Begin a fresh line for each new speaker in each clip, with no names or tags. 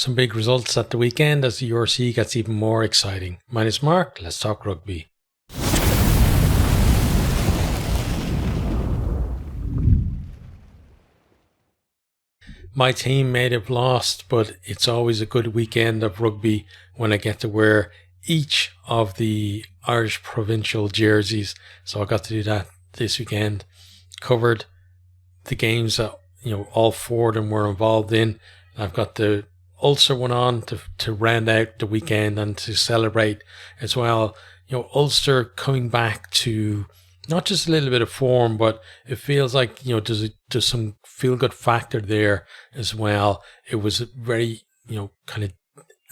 Some big results at the weekend as the URC gets even more exciting. My name is Mark, let's talk rugby. My team may have lost, but it's always a good weekend of rugby when I get to wear each of the Irish provincial jerseys. So I got to do that this weekend. Covered the games that all four of them were involved in. I've got the Ulster one on to round out the weekend and to celebrate as well. Ulster coming back to not just a little bit of form, but it feels like there's some feel good factor there as well. It was very kind of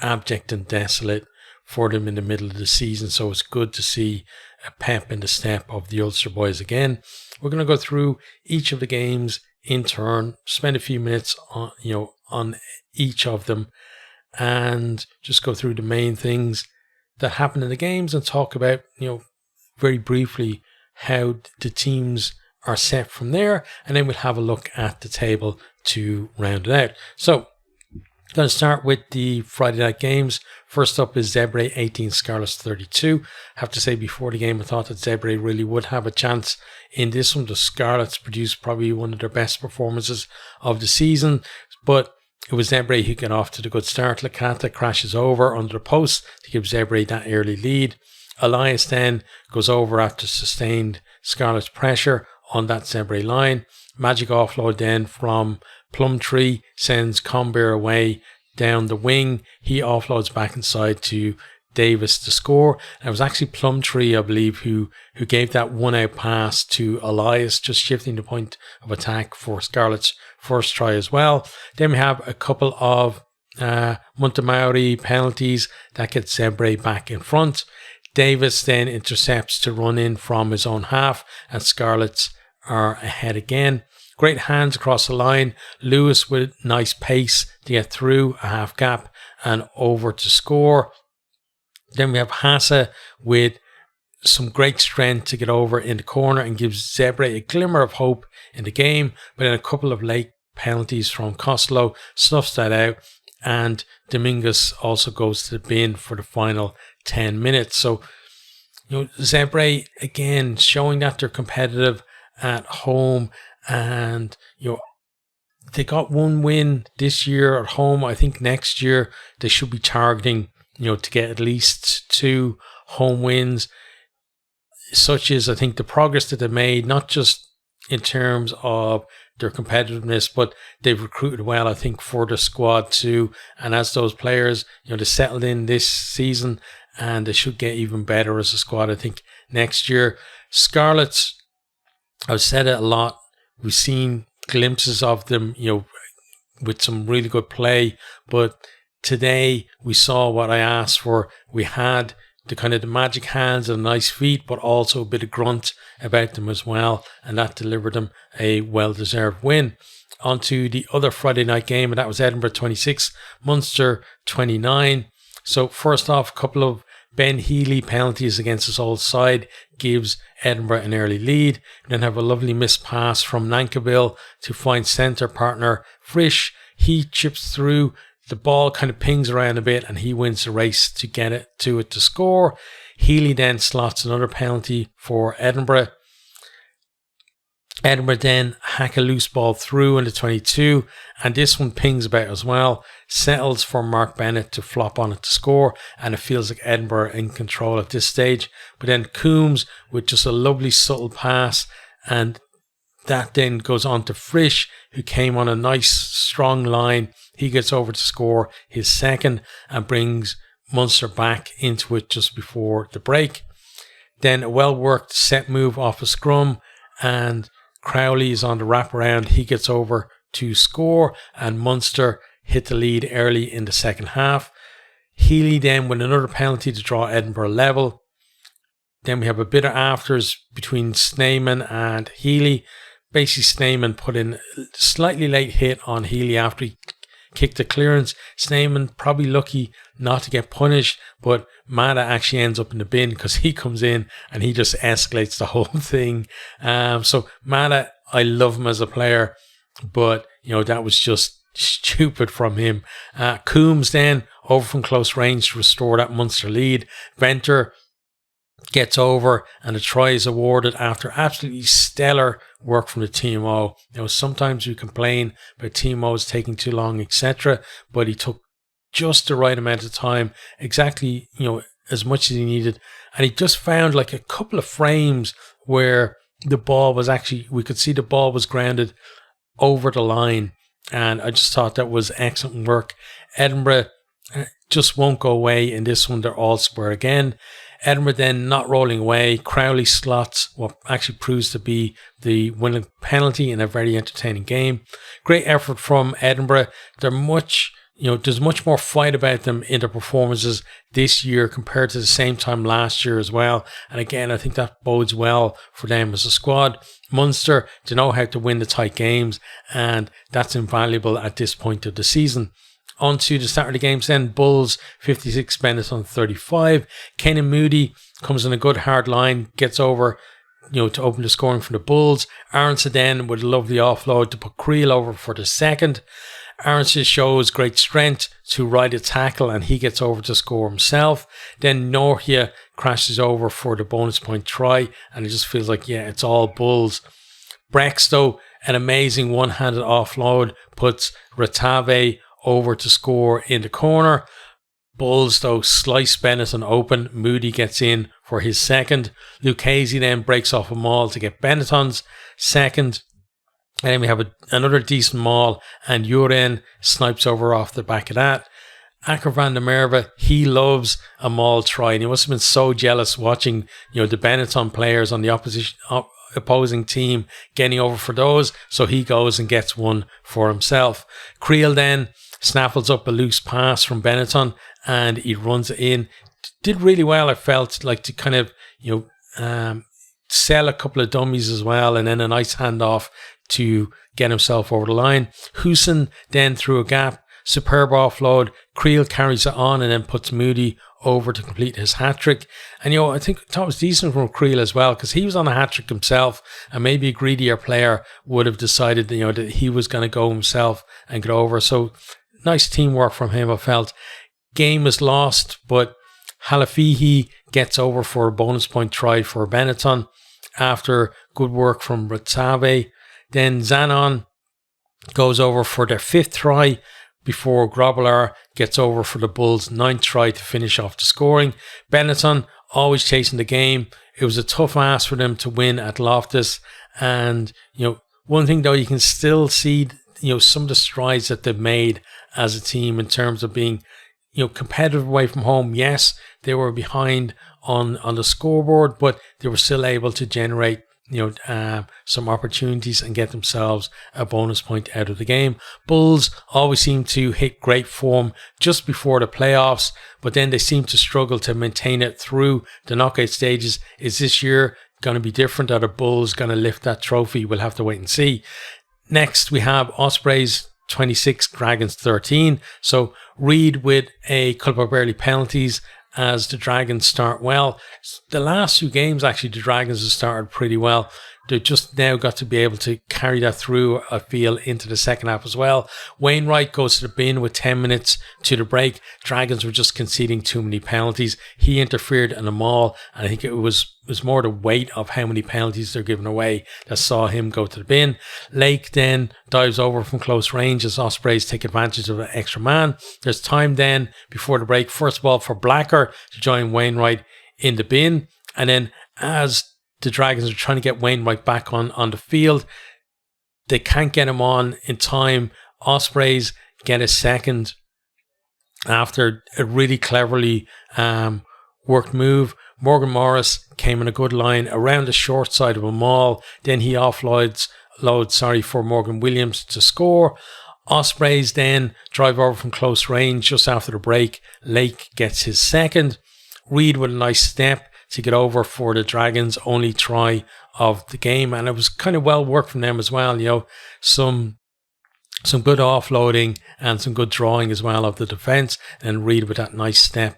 abject and desolate for them in the middle of the season, so it's good to see a pep in the step of the Ulster boys again. We're going to go through each of the games in turn, spend a few minutes on on each of them, and just go through the main things that happen in the games and talk about very briefly how the teams are set from there, and then we'll have a look at the table to round it out. So going to start with the Friday night games. First up is Zebre 18, Scarlets 32. I have to say, before the game, I thought that Zebre really would have a chance in this one. The Scarlets produced probably one of their best performances of the season, but it was Zebre who got off to the good start. Licata crashes over under the post to give Zebre that early lead. Elias then goes over after sustained Scarlet's pressure on that Zebre line. Magic offload then from Plumtree sends Combeer away down the wing. He offloads back inside to Davis to score. And it was actually Plumtree, I believe, who gave that one out pass to Elias, just shifting the point of attack for Scarlet's first try as well. Then we have a couple of Montemaori penalties that get Zebre back in front. Davis then intercepts to run in from his own half, and Scarlets are ahead again. Great hands across the line. Lewis with nice pace to get through a half gap and over to score. Then we have Hassa with some great strength to get over in the corner and gives Zebre a glimmer of hope in the game. But then a couple of late penalties from Costello snuffs that out, and Dominguez also goes to the bin for the final 10 minutes. So, Zebre again showing that they're competitive at home, and they got one win this year at home. I think next year they should be targeting to get at least 2 home wins. Such is, I think, the progress that they've made, not just in terms of their competitiveness, but they've recruited well, I think, for the squad too. And as those players, they settled in this season, and they should get even better as a squad, I think, next year. Scarlets, I've said it a lot. We've seen glimpses of them, with some really good play. But today we saw what I asked for. We had the kind of the magic hands and nice feet, but also a bit of grunt about them as well. And that delivered them a well-deserved win. On to the other Friday night game, and that was Edinburgh 26, Munster 29. So first off, a couple of Ben Healy penalties against his old side gives Edinburgh an early lead. Then have a lovely missed pass from Nankivell to find centre partner Frisch. He chips through. The ball kind of pings around a bit, and he wins the race to get it to score. Healy then slots another penalty for Edinburgh. Edinburgh then hack a loose ball through into 22, and this one pings about as well. Settles for Mark Bennett to flop on it to score, and it feels like Edinburgh in control at this stage. But then Coombs with just a lovely subtle pass, and that then goes on to Frisch, who came on a nice strong line. He gets over to score his second and brings Munster back into it just before the break. Then a well-worked set move off a scrum, and Crowley is on the wraparound. He gets over to score, and Munster hit the lead early in the second half. Healy then with another penalty to draw Edinburgh level. Then we have a bit of afters between Sneyman and Healy. Basically, Sneyman put in a slightly late hit on Healy after he kicked the clearance. Sneyman probably lucky not to get punished, but Mada actually ends up in the bin because he comes in and he just escalates the whole thing. So Mada, I love him as a player, but that was just stupid from him. Coombs then over from close range to restore that Munster lead. Venter gets over and a try is awarded after absolutely stellar work from the TMO. Sometimes we complain about TMOs taking too long, etc., but he took just the right amount of time, exactly, as much as he needed. And he just found like a couple of frames where the ball was actually, we could see the ball was grounded over the line. And I just thought that was excellent work. Edinburgh just won't go away in this one. They're all square again. Edinburgh then not rolling away. Crowley slots what actually proves to be the winning penalty in a very entertaining game. Great effort from Edinburgh. There's much more fight about them in their performances this year compared to the same time last year as well. And again, I think that bodes well for them as a squad. Munster, they know how to win the tight games, and that's invaluable at this point of the season. On to the Saturday games then. Bulls 56, Benetton 35. Kenan Moody comes in a good hard line, gets over, to open the scoring for the Bulls. Aronson then with a lovely offload to put Creel over for the second. Aronson shows great strength to ride a tackle and he gets over to score himself. Then Norhia crashes over for the bonus point try, and it just feels like, it's all Bulls. Brexto, an amazing one-handed offload, puts Ratave over to score in the corner. Bulls though slice Benetton open. Moody gets in for his second. Lucchese then breaks off a maul to get Benetton's second. And then we have another decent maul, and Uren snipes over off the back of that. Akker van der Merwe, he loves a maul try, and he must have been so jealous watching, the Benetton players on the opposing team getting over for those, so he goes and gets one for himself. Creel then snaffles up a loose pass from Benetton and he runs it in. Did really well, I felt, like to kind of, sell a couple of dummies as well, and then a nice handoff to get himself over the line. Hoosen then through a gap, superb offload. Creel carries it on and then puts Moody over to complete his hat-trick. And, I think that was decent from Creel as well, because he was on a hat-trick himself, and maybe a greedier player would have decided, that he was going to go himself and get over. So nice teamwork from him, I felt. Game was lost, but Halafihi gets over for a bonus point try for Benetton after good work from Ratave. Then Zanon goes over for their fifth try before Grobbelaar gets over for the Bulls' ninth try to finish off the scoring. Benetton always chasing the game. It was a tough ask for them to win at Loftus. And, one thing though, you can still see, some of the strides that they've made as a team in terms of being, competitive away from home. Yes, they were behind on the scoreboard, but they were still able to generate some opportunities and get themselves a bonus point out of the game. Bulls always seem to hit great form just before the playoffs, but then they seem to struggle to maintain it through the knockout stages. Is this year going to be different? Are the Bulls going to lift that trophy? We'll have to wait and see. Next, we have Ospreys 26, Dragons 13. So Reid with a couple of early penalties as the Dragons start well. The last few games, actually, the Dragons have started pretty well. They've just now got to be able to carry that through, I feel, into the second half as well. Wainwright goes to the bin with 10 minutes to the break. Dragons were just conceding too many penalties. He interfered in them all, and I think it was more the weight of how many penalties they're giving away that saw him go to the bin. Lake then dives over from close range as Ospreys take advantage of an extra man. There's time then before the break, first of all, for Blacker to join Wainwright in the bin, and then as the Dragons are trying to get Wainwright back on the field, they can't get him on in time. Ospreys get a second after a really cleverly worked move. Morgan Morris came in a good line around the short side of a maul. Then he offloads for Morgan Williams to score. Ospreys then drive over from close range just after the break. Lake gets his second. Reid with a nice step to get over for the Dragons' only try of the game, and it was kind of well worked from them as well. Some good offloading and some good drawing as well of the defence, and Reid with that nice step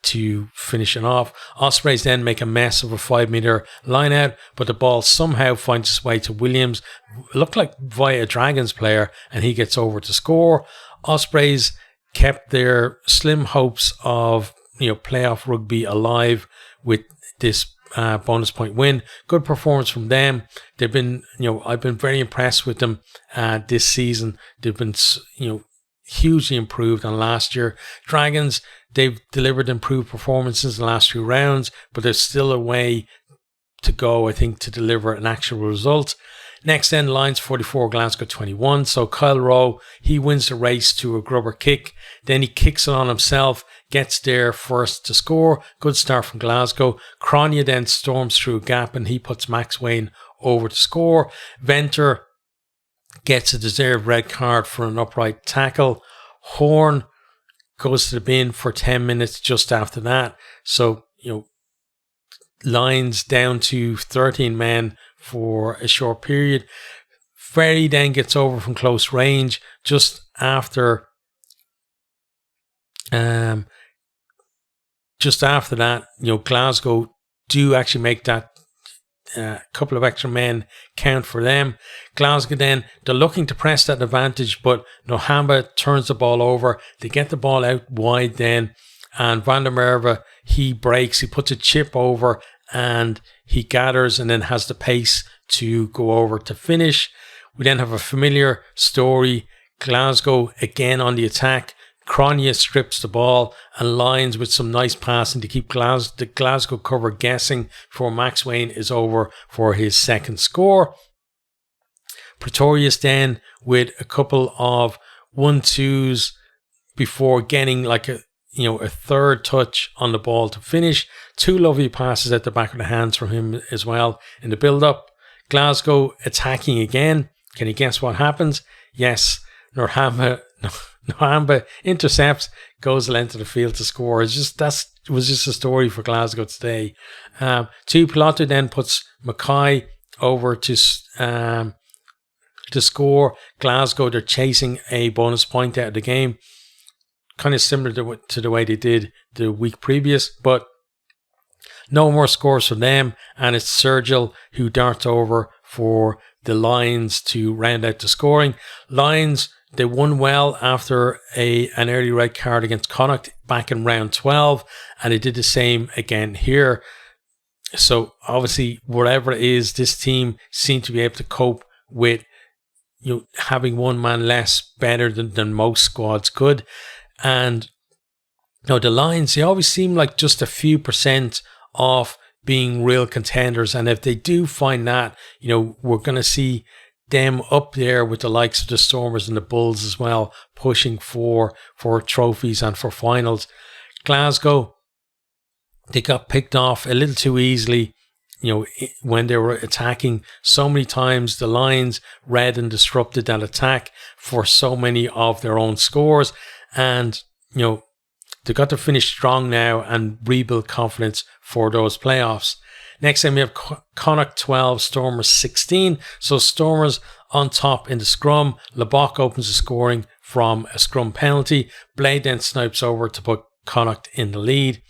to finish it off. Ospreys then make a mess of a 5-metre line out, but the ball somehow finds its way to Williams. It looked like via a Dragons player, and he gets over to score. Ospreys kept their slim hopes of playoff rugby alive with this bonus point win. Good performance from them. They've been, I've been very impressed with them this season. They've been, hugely improved on last year. Dragons, they've delivered improved performances in the last few rounds, but there's still a way to go, I think, to deliver an actual result. Next then, Lions 44, Glasgow 21. So Kyle Rowe, he wins the race to a grubber kick. Then he kicks it on himself, gets there first to score. Good start from Glasgow. Cronje then storms through a gap and he puts Max Wayne over to score. Venter gets a deserved red card for an upright tackle. Horn goes to the bin for 10 minutes just after that. So, Lions down to 13 men for a short period. Ferry then gets over from close range just after that, Glasgow do actually make that couple of extra men count for them. Glasgow then, they're looking to press that advantage, but Nohamba turns the ball over. They get the ball out wide then, and Van der Merwe, he breaks, he puts a chip over, and he gathers and then has the pace to go over to finish. We then have a familiar story. Glasgow again on the attack. Cronje strips the ball, and Lions with some nice passing to keep the Glasgow cover guessing before Max Wayne is over for his second score. Pretorius then with a couple of 1-2s before getting like a third touch on the ball to finish. Two lovely passes at the back of the hands from him as well in the build-up. Glasgow attacking again. Can you guess what happens? Yes, Nohamba intercepts, goes the length of the field to score. That was just a story for Glasgow today. Tuipulotu then puts Mackay over to score. Glasgow, they're chasing a bonus point out of the game. Kind of similar to the way they did the week previous, but no more scores from them, and it's Sergil who darts over for the Lions to round out the scoring. Lions, they won well after an early red card against Connacht back in round 12, and they did the same again here. So obviously, whatever it is, this team seemed to be able to cope with having one man less better than most squads could. And the Lions, they always seem like just a few % off being real contenders. And if they do find that, we're going to see them up there with the likes of the Stormers and the Bulls as well, pushing for trophies and for finals. Glasgow, they got picked off a little too easily, when they were attacking so many times. The Lions read and disrupted that attack for so many of their own scores. And, they've got to finish strong now and rebuild confidence for those playoffs. Next time we have Connacht 12, Stormers 16. So Stormers on top in the scrum. Lebock opens the scoring from a scrum penalty. Blade then snipes over to put Connacht in the lead.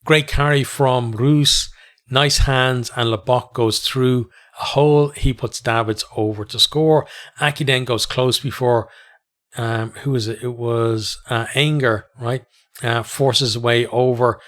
Great carry from Roos. Nice hands, and Lebock goes through a hole. He puts Davids over to score. Aki then goes close before, who was it? It was Anger, right? Forces his way over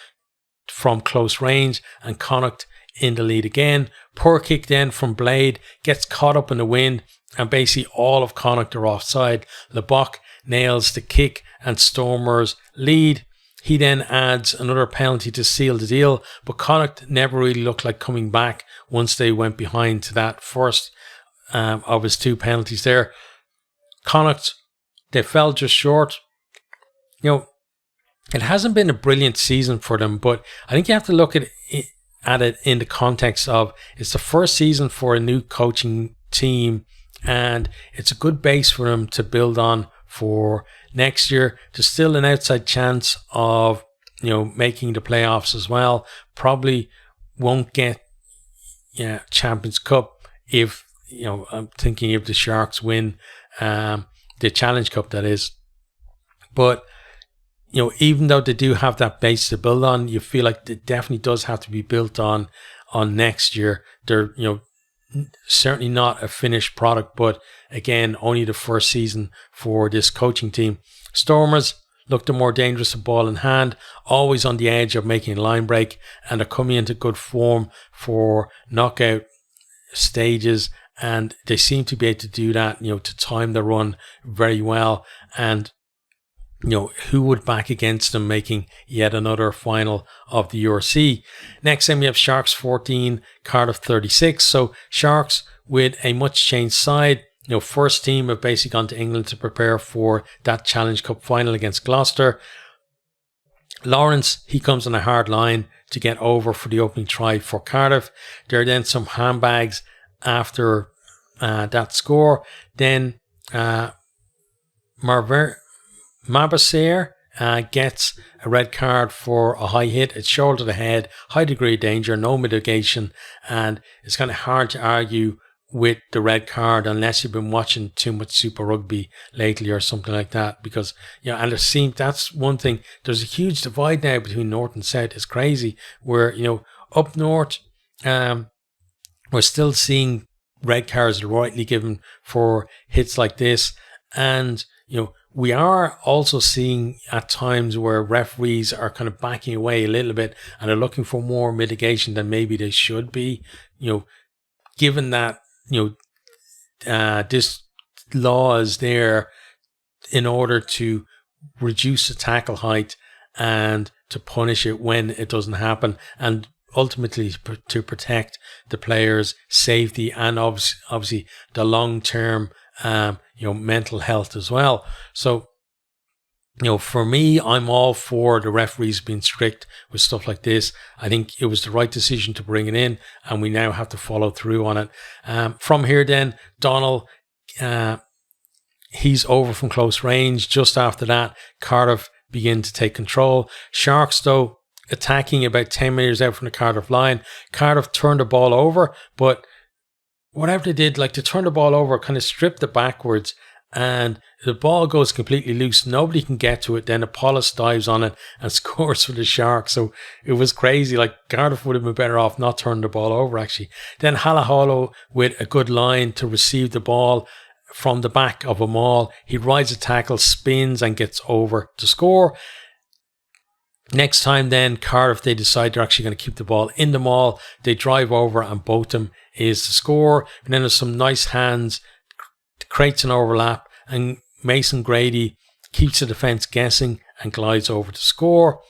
from close range, and Connacht in the lead again. Poor kick then from Blade, gets caught up in the wind, and basically all of Connacht are offside. Lebock nails the kick, and Stormers lead. He then adds another penalty to seal the deal, but Connacht never really looked like coming back once they went behind to that first of his two penalties there. Connacht, they fell just short. It hasn't been a brilliant season for them, but I think you have to look at it in the context of it's the first season for a new coaching team, and it's a good base for them to build on for next year. There's still an outside chance of making the playoffs as well. Probably won't get Champions Cup if I'm thinking if the Sharks win the Challenge Cup, that is. But even though they do have that base to build on, you feel like it definitely does have to be built on next year. They're, certainly not a finished product, but again, only the first season for this coaching team. Stormers look the more dangerous of ball in hand, always on the edge of making a line break, and are coming into good form for knockout stages, and they seem to be able to do that, to time the run very well. And who would back against them making yet another final of the URC? Next then we have Sharks 14, Cardiff 36. So Sharks with a much changed side. First team have basically gone to England to prepare for that Challenge Cup final against Gloucester. Lawrence, he comes on a hard line to get over for the opening try for Cardiff. There are then some handbags after that score. Then Mabasser gets a red card for a high hit. It's shoulder to the head, high degree of danger, no mitigation, and it's kind of hard to argue with the red card unless you've been watching too much Super Rugby lately or something like that, because and it seems that's one thing. There's a huge divide now between north and south. It's crazy where up north we're still seeing red cards rightly given for hits like this, and we are also seeing at times where referees are kind of backing away a little bit and are looking for more mitigation than maybe they should be, given that this law is there in order to reduce the tackle height and to punish it when it doesn't happen, and ultimately to protect the players' safety and obviously the long-term mental health as well. So for me, I'm all for the referees being strict with stuff like this. I think it was the right decision to bring it in, and we now have to follow through on it. From here then, Donald, he's over from close range. Just after that, Cardiff begin to take control. Sharks, though, attacking about 10 metres out from the Cardiff line. Cardiff turned the ball over, but whatever they did, they turned the ball over, kind of stripped it backwards, and the ball goes completely loose. Nobody can get to it. Then Apollos dives on it and scores for the Sharks. So it was crazy. Cardiff would have been better off not turning the ball over, actually. Then Halaholo with a good line to receive the ball from the back of a maul. He rides a tackle, spins, and gets over to score. Next time then, Cardiff, they decide they're actually going to keep the ball in the maul. They drive over and Botham is the score. And then there's some nice hands, creates an overlap, and Mason Grady keeps the defence guessing and glides over to score.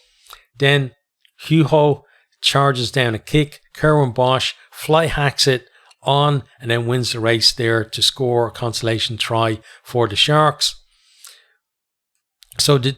Then Hugo charges down a kick. Kerwin Bosch fly hacks it on and then wins the race there to score a consolation try for the Sharks. So the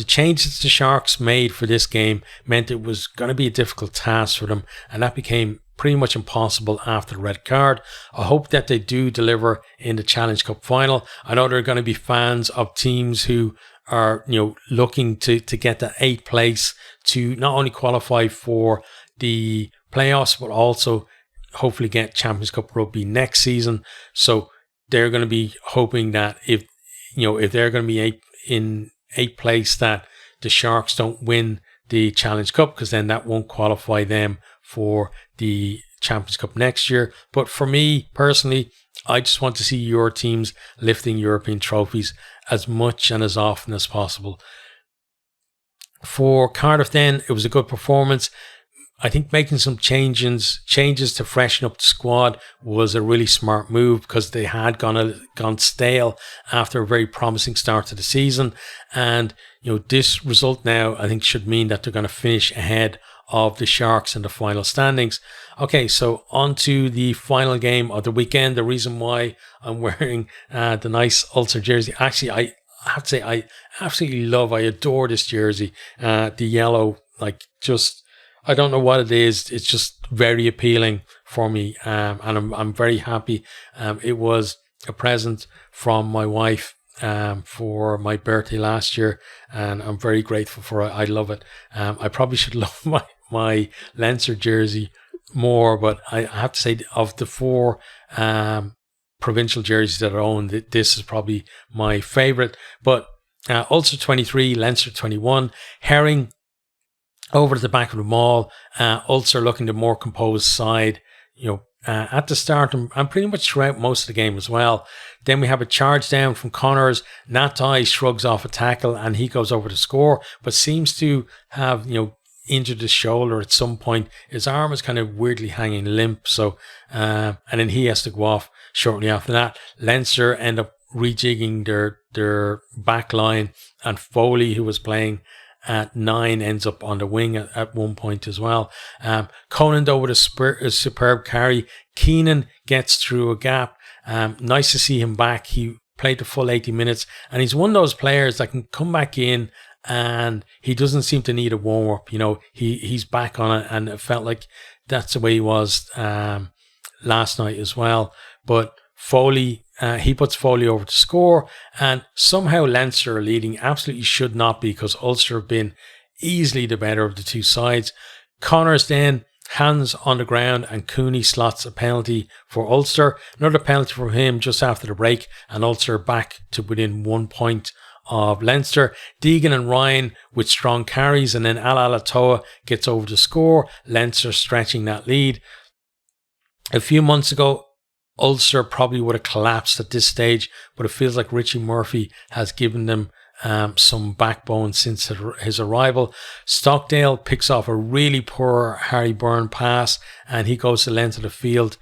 changes the Sharks made for this game meant it was going to be a difficult task for them, and that became pretty much impossible after the red card. I hope that they do deliver in the Challenge Cup final. I know there are going to be fans of teams who are looking to get that 8th place to not only qualify for the playoffs but also hopefully get Champions Cup rugby next season. So they're going to be hoping that if they're going to be in 8th place, that the Sharks don't win the Challenge Cup, because then that won't qualify them for the Champions Cup next year. But for me personally, I just want to see your teams lifting European trophies as much and as often as possible. For Cardiff then, it was a good performance. I think making some changes to freshen up the squad was a really smart move, because they had gone stale after a very promising start to the season. And this result now I think should mean that they're going to finish ahead of the Sharks in the final standings. Okay, so on to the final game of the weekend. The reason why I'm wearing the nice Ulster jersey, actually I have to say I absolutely I adore this jersey. The yellow, I don't know what it is. It's just very appealing for me, and I'm very happy. It was a present from my wife for my birthday last year, and I'm very grateful for it. I love it. I probably should love my Leinster jersey more, but I have to say, of the 4 provincial jerseys that I own, this is probably my favourite. But Ulster 23, Leinster 21. Herring over to the back of the maul. Ulster looking the more composed side, at the start and pretty much throughout most of the game as well. Then we have a charge down from Connors. Natai shrugs off a tackle and he goes over to score, but seems to have, injured his shoulder at some point. His arm is kind of weirdly hanging limp. So, and then he has to go off shortly after that. Leinster end up rejigging their back line, and Foley, who was playing at 9, ends up on the wing at one point as well. Conan though with a superb carry. Keenan gets through a gap. Nice to see him back. He played the full 80 minutes, and he's one of those players that can come back in and he doesn't seem to need a warm-up. He's back on it, and it felt like that's the way he was last night as well. But Foley, he puts Foley over to score, and somehow Leinster are leading. Absolutely should not be, because Ulster have been easily the better of the two sides. Connors then, hands on the ground, and Cooney slots a penalty for Ulster. Another penalty for him just after the break, and Ulster back to within 1 point of Leinster. Deegan and Ryan with strong carries, and then Alatoa gets over to score. Leinster stretching that lead. A few months ago, Ulster probably would have collapsed at this stage, but it feels like Richie Murphy has given them some backbone since his arrival. Stockdale picks off a really poor Harry Byrne pass, and he goes to the length of the field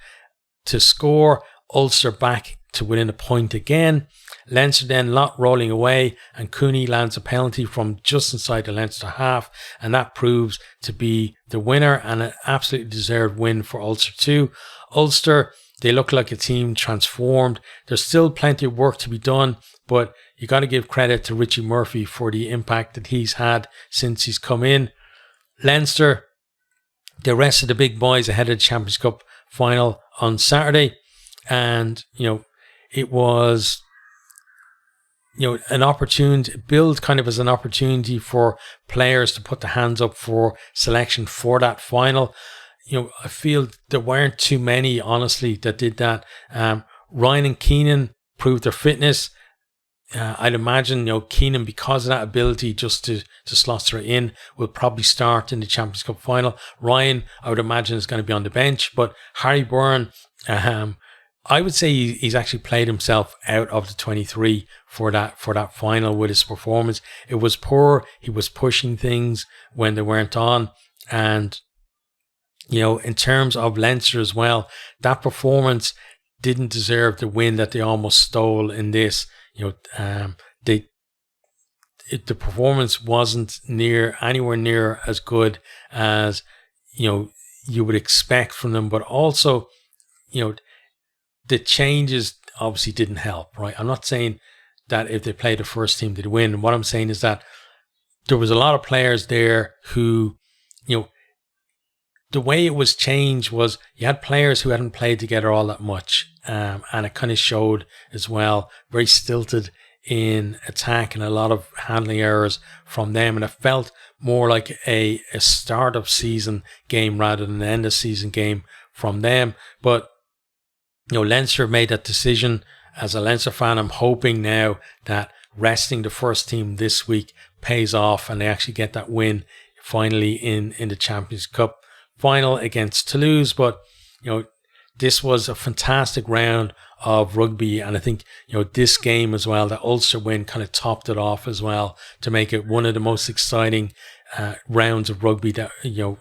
to score. Ulster back to within a point again. Leinster then lot rolling away, and Cooney lands a penalty from just inside the Leinster half, and that proves to be the winner, and an absolutely deserved win for Ulster too. Ulster, they look like a team transformed. There's still plenty of work to be done, but you got to give credit to Richie Murphy for the impact that he's had since he's come in. Leinster, the rest of the big boys ahead of the Champions Cup final on Saturday, and it was an opportunity, billed kind of as an opportunity for players to put their hands up for selection for that final. I feel there weren't too many, honestly, that did that. Ryan and Keenan proved their fitness. I'd imagine, Keenan, because of that ability just to slot straight in, will probably start in the Champions Cup final. Ryan, I would imagine, is going to be on the bench. But Harry Byrne, I would say he's actually played himself out of the 23 for that final with his performance. It was poor. He was pushing things when they weren't on. And, in terms of Leinster as well, that performance didn't deserve the win that they almost stole in this. The performance wasn't anywhere near as good as, you would expect from them. But also, the changes obviously didn't help, right? I'm not saying that if they played the first team, they'd win. What I'm saying is that there was a lot of players there who, the way it was changed was you had players who hadn't played together all that much. And it kind of showed as well, very stilted in attack and a lot of handling errors from them. And it felt more like a start of season game rather than an end of season game from them. But Leinster made that decision. As a Leinster fan, I'm hoping now that resting the first team this week pays off and they actually get that win finally in the Champions Cup final against Toulouse. But, this was a fantastic round of rugby. And I think, this game as well, the Ulster win kind of topped it off as well to make it one of the most exciting rounds of rugby that,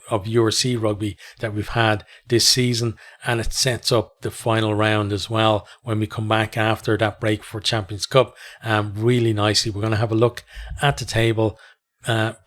of URC rugby that we've had this season. And it sets up the final round as well when we come back after that break for Champions Cup really nicely. We're going to have a look at the table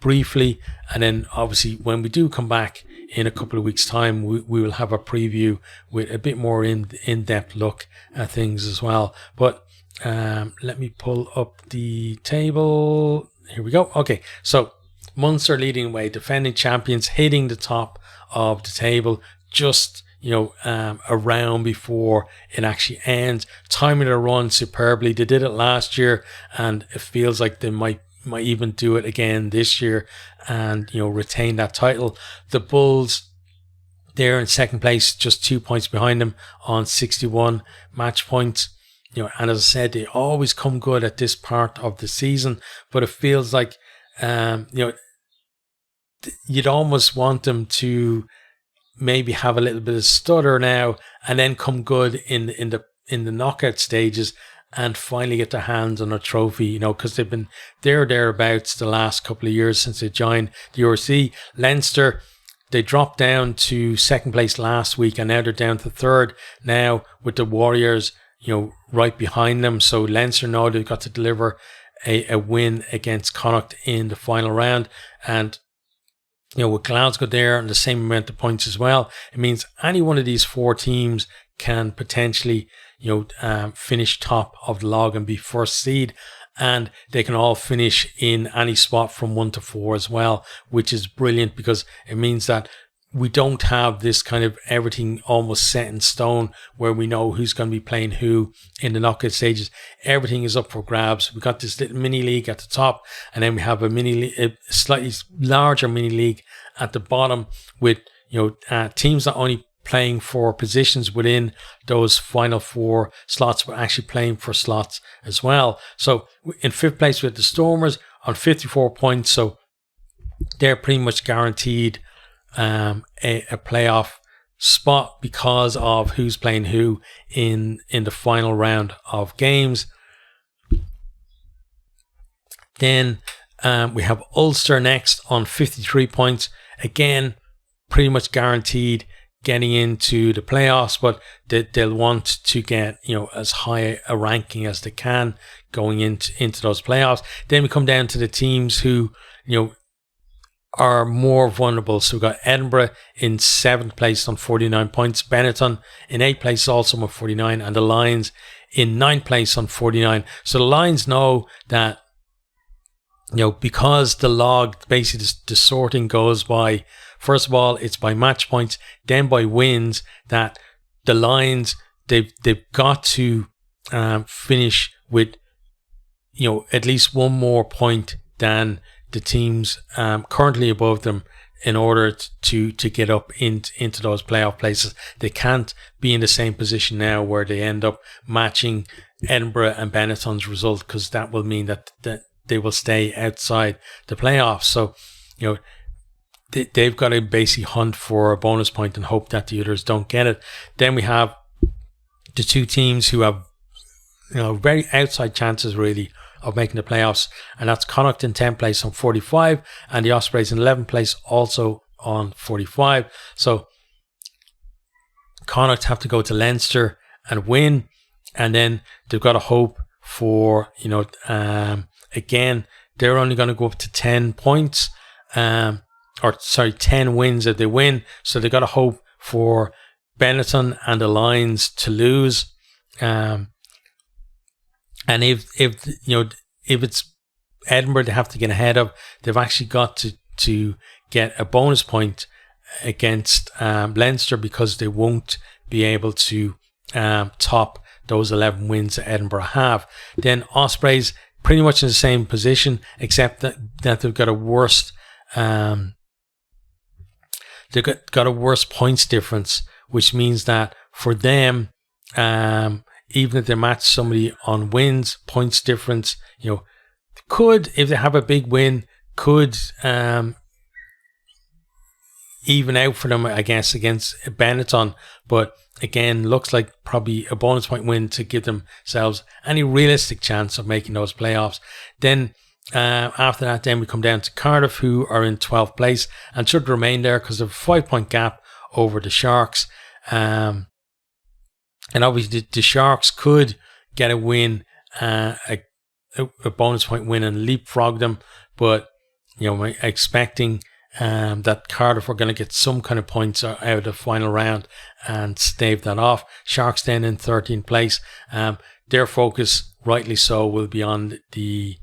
briefly, and then obviously when we do come back in a couple of weeks' time, we will have a preview with a bit more in-depth look at things as well. But let me pull up the table. Here we go. Okay, so Munster leading away, defending champions, hitting the top of the table just around before it actually ends. Timing their run superbly. They did it last year, and it feels like they might even do it again this year and retain that title. The Bulls, they're in second place, just 2 points behind them on 61 match points. and as I said, they always come good at this part of the season, but it feels like, you'd almost want them to maybe have a little bit of stutter now and then come good in the knockout stages and finally get their hands on a trophy, because they've been thereabouts the last couple of years since they joined the URC. Leinster, they dropped down to second place last week and now they're down to third now with the Warriors, right behind them. So Leinster know they've got to deliver a win against Connacht in the final round. And with Glasgow there and the same amount of points as well, it means any one of these four teams can potentially, finish top of the log and be first seed. And they can all finish in any spot from 1 to 4 as well, which is brilliant because it means that we don't have this kind of everything almost set in stone where we know who's going to be playing who in the knockout stages. Everything is up for grabs. We've got this little mini league at the top, and then we have a slightly larger mini league at the bottom with teams that only playing for positions within those final 4 slots, but actually playing for slots as well. So in 5th place we have the Stormers on 54 points, so they're pretty much guaranteed a playoff spot because of who's playing who in the final round of games. Then we have Ulster next on 53 points. Again, pretty much guaranteed getting into the playoffs, but they'll want to get as high a ranking as they can going into those playoffs. Then we come down to the teams who are more vulnerable. So we've got Edinburgh in 7th place on 49 points, Benetton in 8th place also on 49, and the Lions in 9th place on 49. So the Lions know that because the log, basically the sorting goes by, first of all, it's by match points, then by wins, that the Lions, they've got to finish with at least one more point than the teams currently above them in order to get up into those playoff places. They can't be in the same position now where they end up matching Edinburgh and Benetton's result, because that will mean that they will stay outside the playoffs. So they've got to basically hunt for a bonus point and hope that the others don't get it. Then we have the 2 teams who have very outside chances really of making the playoffs, and that's Connacht in 10th place on 45 and the Ospreys in 11th place also on 45. So Connacht have to go to Leinster and win, and then they've got to hope for again, they're only going to go up to 10 points 10 wins if they win, so they've got to hope for Benetton and the Lions to lose. And if it's Edinburgh they have to get ahead of, they've actually got to get a bonus point against Leinster, because they won't be able to top those 11 wins that Edinburgh have. Then Ospreys pretty much in the same position, except that they've got a worse got a worse points difference, which means that for them, even if they match somebody on wins, points difference, could, if they have a big win, could even out for them, I guess, against Benetton. But again, looks like probably a bonus point win to give themselves any realistic chance of making those playoffs. Then after that, then we come down to Cardiff, who are in 12th place and should remain there because of a 5-point gap over the Sharks. And obviously the Sharks could get a win, a bonus point win and leapfrog them. But, expecting that Cardiff are going to get some kind of points out of the final round and stave that off. Sharks then in 13th place. Their focus, rightly so, will be on the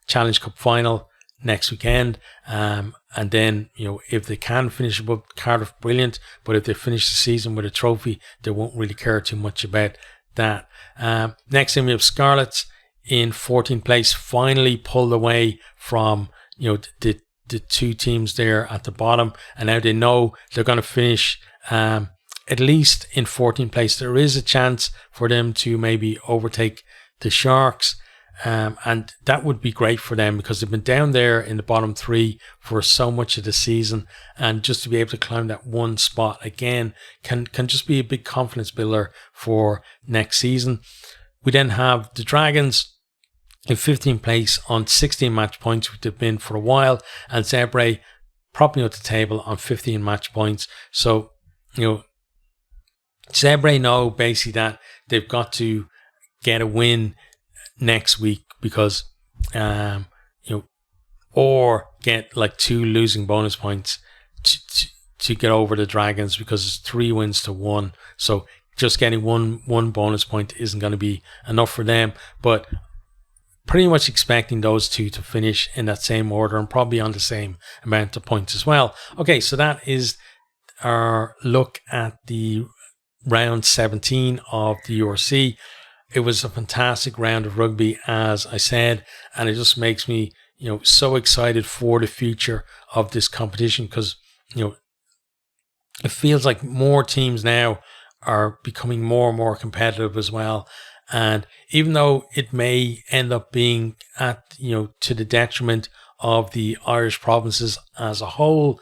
Challenge Cup final next weekend. And then, if they can finish above Cardiff, brilliant. But if they finish the season with a trophy, they won't really care too much about that. Next thing we have Scarlets in 14th place, finally pulled away from, the 2 teams there at the bottom. And now they know they're going to finish at least in 14th place. There is a chance for them to maybe overtake the Sharks. And that would be great for them because they've been down there in the bottom 3 for so much of the season, and just to be able to climb that one spot again can just be a big confidence builder for next season. We then have the Dragons in 15th place on 16 match points, which they've been for a while, and Zebre propping up the table on 15 match points. So, Zebre know basically that they've got to get a win next week because or get like 2 losing bonus points to get over the Dragons, because it's 3 wins to 1. So just getting one bonus point isn't going to be enough for them, but pretty much expecting those 2 to finish in that same order and probably on the same amount of points as well. Okay, so that is our look at the round 17 of the URC. It was a fantastic round of rugby, as I said, and it just makes me, so excited for the future of this competition, because, it feels like more teams now are becoming more and more competitive as well. And even though it may end up being at, to the detriment of the Irish provinces as a whole,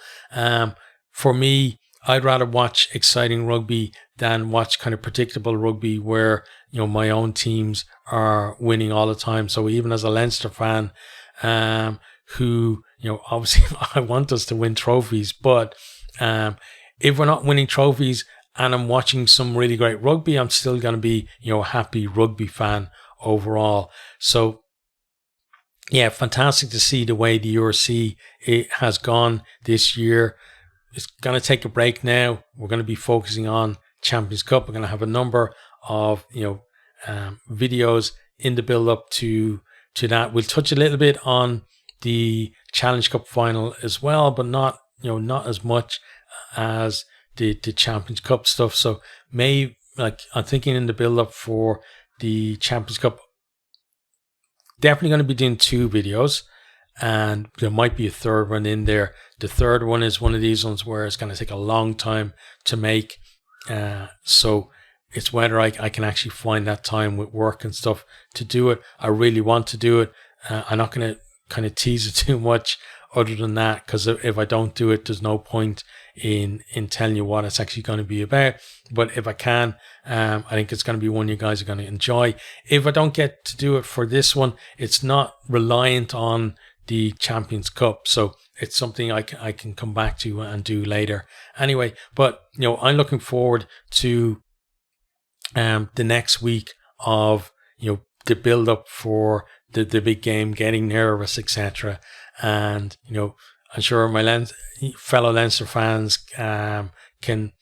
for me, I'd rather watch exciting rugby than watch kind of predictable rugby where, my own teams are winning all the time. So even as a Leinster fan, who, obviously I want us to win trophies, but if we're not winning trophies and I'm watching some really great rugby, I'm still going to be, a happy rugby fan overall. So yeah, fantastic to see the way the URC has gone this year. It's going to take a break now. We're going to be focusing on Champions Cup. We're going to have a number of videos in the build up to that. We'll touch a little bit on the Challenge Cup final as well, but not as much as the Champions Cup stuff. So I'm thinking in the build up for the Champions Cup, definitely going to be doing 2 videos, and there might be a third one in there. The third one is one of these ones where it's going to take a long time to make. So it's whether I can actually find that time with work and stuff to do it. I really want to do it. I'm not going to kind of tease it too much other than that, because if I don't do it, there's no point in telling you what it's actually going to be about. But if I can, I think it's going to be one you guys are going to enjoy. If I don't get to do it for this one, it's not reliant on the Champions Cup, so it's something I can come back to and do later anyway. But I'm looking forward to the next week of the build up for the big game, getting nervous, etc. And I'm sure my fellow Leinster fans can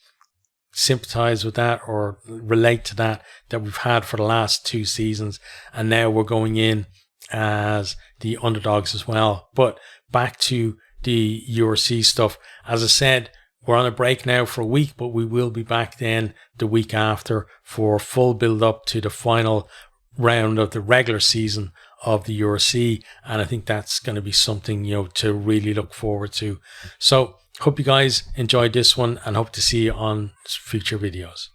sympathize with that or relate to that we've had for the last 2 seasons, and now we're going in as the underdogs as well. But back to the URC stuff. As I said, we're on a break now for a week, but we will be back then the week after for full build up to the final round of the regular season of the URC, and I think that's going to be something to really look forward to. So hope you guys enjoyed this one, and hope to see you on future videos.